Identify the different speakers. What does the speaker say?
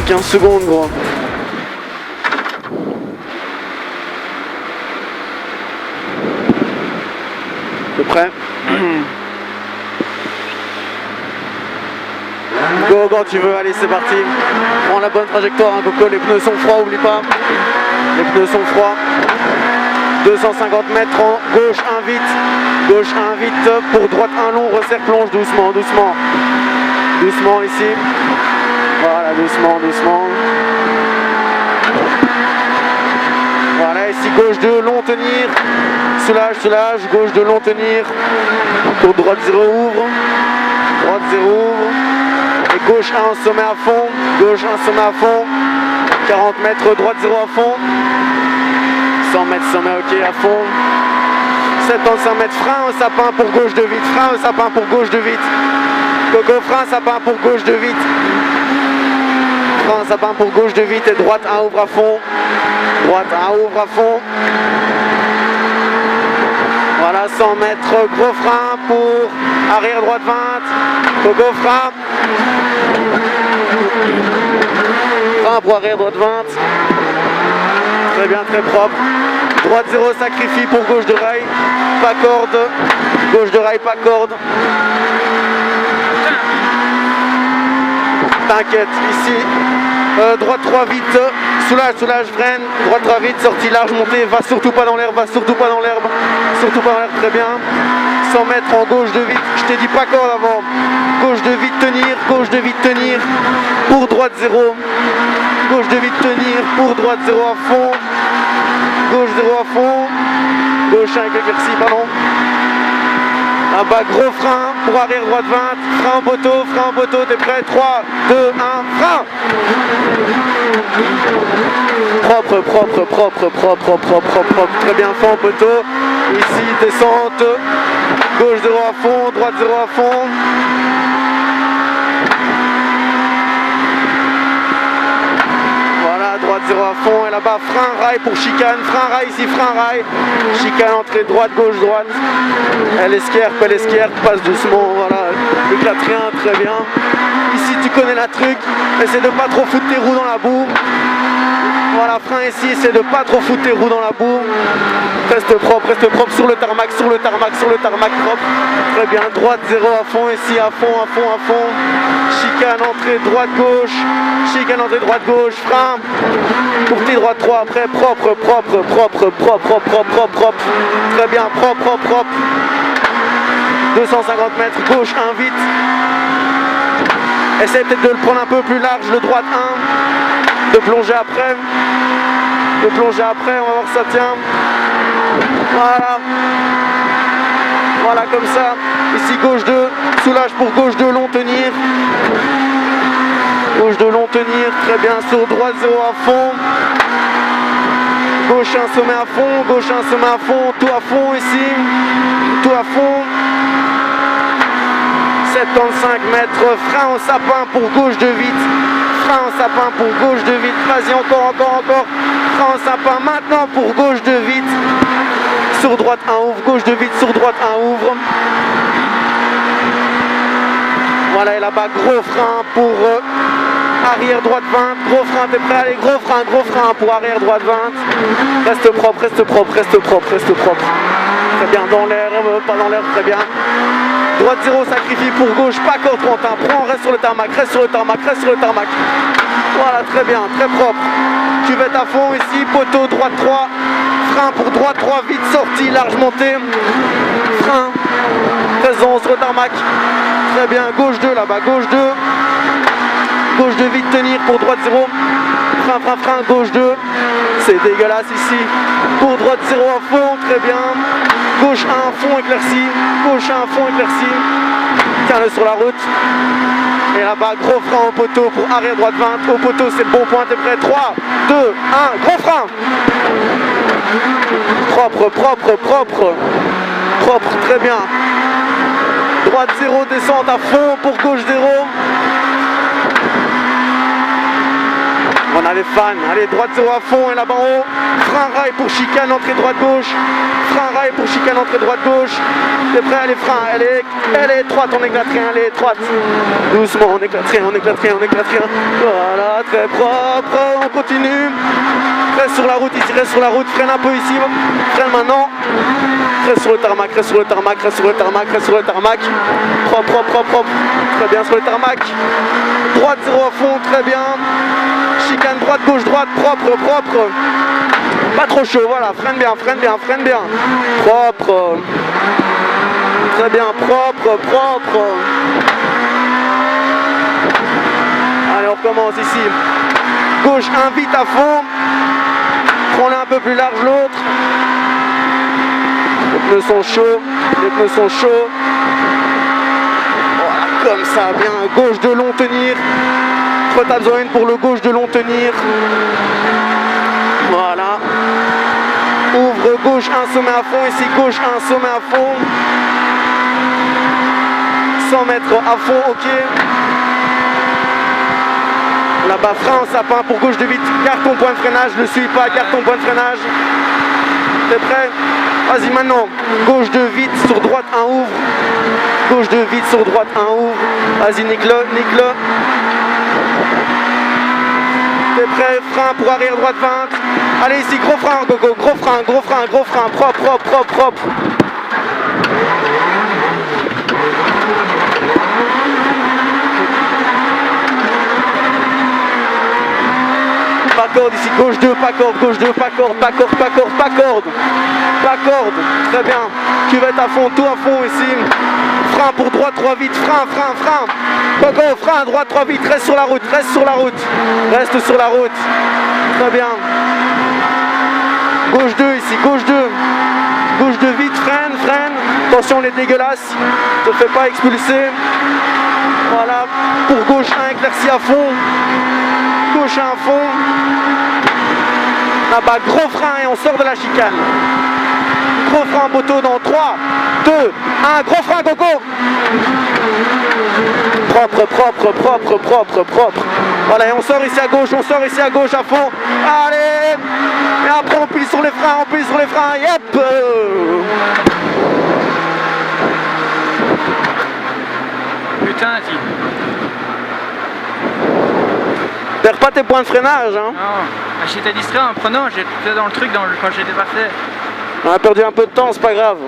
Speaker 1: 15 secondes, gros. T'es prêt? Go quand tu veux, allez c'est parti. Prends la bonne trajectoire, hein, Coco, les pneus sont froids, oublie pas. Les pneus sont froids. 250 mètres en gauche 1 vite. Gauche 1 vite, pour droite 1 long, resserre plonge doucement, doucement. Doucement ici. Voilà, doucement, doucement. Voilà, ici gauche 2, long tenir. Soulage, soulage, gauche 2, long tenir. Pour droite 0 ouvre. Droite 0 ouvre. Et gauche 1 sommet à fond. Gauche 1 sommet à fond. 40 mètres, droite 0 à fond. 100 mètres sommet ok à fond. 75 mètres frein au sapin pour gauche de vite. Frein au sapin pour gauche de vite. Coco frein sapin pour gauche de vite. Frein sapin pour gauche de vite et droite 1 ouvre à fond. Droite 1 ouvre à fond. Voilà 100 mètres gros frein pour arrière droite 20. Coco frein. Frein pour arrière droite 20. Très bien, très propre. Droite 0 sacrifie pour gauche de rail. Pas corde. Gauche de rail, pas corde. T'inquiète, ici. Droite 3 vite. Soulage, soulage, freine. Droite 3 vite, sortie large, montée. Va surtout pas dans l'herbe, va surtout pas dans l'herbe. Surtout pas dans l'herbe, très bien. 100 mètres en gauche de vite. Je t'ai dit pas corde avant. Gauche de vite tenir, gauche de vite tenir. Pour droite 0. Gauche de vite tenir, pour droite 0 à fond. Gauche 0 à fond. Gauche 1 avec l'éclaircie, pardon. Là-bas, gros frein pour arrière droite 20. Frein en poteau, t'es prêt? 3, 2, 1, frein. Propre, propre, propre, propre, propre, propre, propre. Très bien fait en poteau. Ici, descente. Gauche 0 à fond, droite 0 à fond. Droite 0 à fond et là-bas frein rail pour chicane, frein rail ici, frein rail, chicane entrée droite, gauche, droite, elle esquerpe, passe doucement, voilà, éclate rien, très bien. Ici tu connais la truc, essaie de pas trop foutre tes roues dans la boue. Voilà, frein ici, essaie de pas trop foutre tes roues dans la boue. Reste propre sur le tarmac, sur le tarmac, sur le tarmac propre. Très bien, droite 0 à fond ici, à fond, à fond, à fond. Chicane, entrée, droite, gauche. Chicane, entrée, droite, gauche, frein. Pour tes droite 3 après, propre, propre, propre, propre, propre, propre, propre, propre. Très bien, propre, propre, propre. 250 mètres, gauche 1 vite. Essaye peut-être de le prendre un peu plus large, le droite 1. De plonger après. De plonger après, on va voir si ça tient. Voilà. Voilà comme ça. Ici gauche 2. Soulage pour gauche 2, long tenir. Gauche 2, long tenir. Très bien. Sur droite 0 à fond. Gauche 1 sommet à fond. Gauche 1 sommet à fond. Tout à fond ici. Tout à fond. 75 mètres. Frein au sapin pour gauche 2 vite. Frein au sapin pour gauche de vite, vas-y encore, frein au sapin maintenant pour gauche de vite, sur droite 1 ouvre, gauche de vite, sur droite 1 ouvre. Voilà, et là-bas gros frein pour arrière droite 20, gros frein, t'es prêt? Allez, gros frein pour arrière droite 20, reste propre, reste propre, reste propre, reste propre. Très bien, dans l'herbe, pas dans l'herbe, très bien. Droite 0 sacrifie pour gauche, pas corde Quentin, prends, reste sur le tarmac, reste sur le tarmac, reste sur le tarmac. Voilà, très bien, très propre. Cuvette à fond ici, poteau, droite 3, frein pour droite 3, vite sortie, large montée. Frein, présent sur le tarmac. Très bien, gauche 2 là-bas, gauche 2. Gauche 2 vite tenir pour droite 0. Frein, gauche 2. C'est dégueulasse ici. Pour droite 0 à fond, très bien. Gauche 1 fond éclairci. Gauche 1 fond éclairci. Tiens-le sur la route. Et là-bas, gros frein au poteau pour arrière droite 20. Au poteau, c'est le bon point. T'es prêt? 3, 2, 1. Gros frein. Propre. Propre, très bien. Droite 0, descente à fond pour gauche 0. On a les fans. Allez, droite 0 à fond et là-bas en haut. Frein rail pour chicane, entrée droite-gauche. Frein rail pour chicane, entrée droite-gauche. T'es prêt? Allez, frein. Elle est étroite, on éclate rien, elle est étroite. Doucement, on éclate rien, on éclate rien, on éclate rien. Voilà, très propre. On continue. Reste sur la route ici, reste sur la route. Freine un peu ici. Freine maintenant. Reste sur le tarmac, reste sur le tarmac, reste sur le tarmac, reste sur le tarmac. Propre, propre, propre, propre. Très bien sur le tarmac. Droite 0 à fond, très bien. Chicane droite, gauche, droite, propre, propre. Pas trop chaud, voilà, freine bien, freine bien, freine bien. Propre. Très bien, propre, propre. Allez, on recommence ici. Gauche 1, vite à fond. Prends-le un peu plus large l'autre. Les pneus sont chauds, les pneus sont chauds. Voilà, comme ça, bien. Gauche de long tenir. Tu as besoin pour le gauche de long tenir. Voilà. Ouvre gauche, un sommet à fond. Ici, gauche, un sommet à fond. 100 mètres à fond, ok. Là-bas, frein en sapin pour gauche de vite. Garde ton point de freinage, ne le suis pas, garde ton point de freinage. T'es prêt? Vas-y maintenant. Gauche de vite, sur droite, un ouvre. Gauche de vite, sur droite, un ouvre. Vas-y, nique-le, nique-le. T'es prêt? Frein pour arrière droite 20. Allez ici, gros frein, gogo, gros frein, gros frein, gros frein, propre, propre, propre, propre. Pas corde ici, gauche 2, pas corde, gauche 2, pas corde, pas corde, pas corde, pas corde. Pas corde, très bien. Cuvette à fond, tout à fond ici. Frein pour droite 3 vite, frein, frein, frein. Gogo, frein, droite 3 vite, reste sur la route, reste sur la route. Reste sur la route. Très bien. Gauche 2 ici, gauche 2. Gauche 2 vite, freine, freine. Attention, on est dégueulasse. Ne te fais pas expulser. Voilà. Pour gauche 1, éclairci à fond. Gauche 1 à fond. Là-bas, gros frein et on sort de la chicane. Gros frein poteau dans 3, 2, 1. Gros frein, gogo. Propre, propre, propre, propre, propre. Voilà, et on sort ici à gauche, on sort ici à gauche à fond. Allez. Et après on plie sur les freins, on plie sur les freins. Yep.
Speaker 2: Putain, tu...
Speaker 1: Perds pas tes points de freinage, hein.
Speaker 2: Non, j'étais distrait en prenant, j'étais dans le truc quand j'ai dépassé.
Speaker 1: On a perdu un peu de temps, c'est pas grave.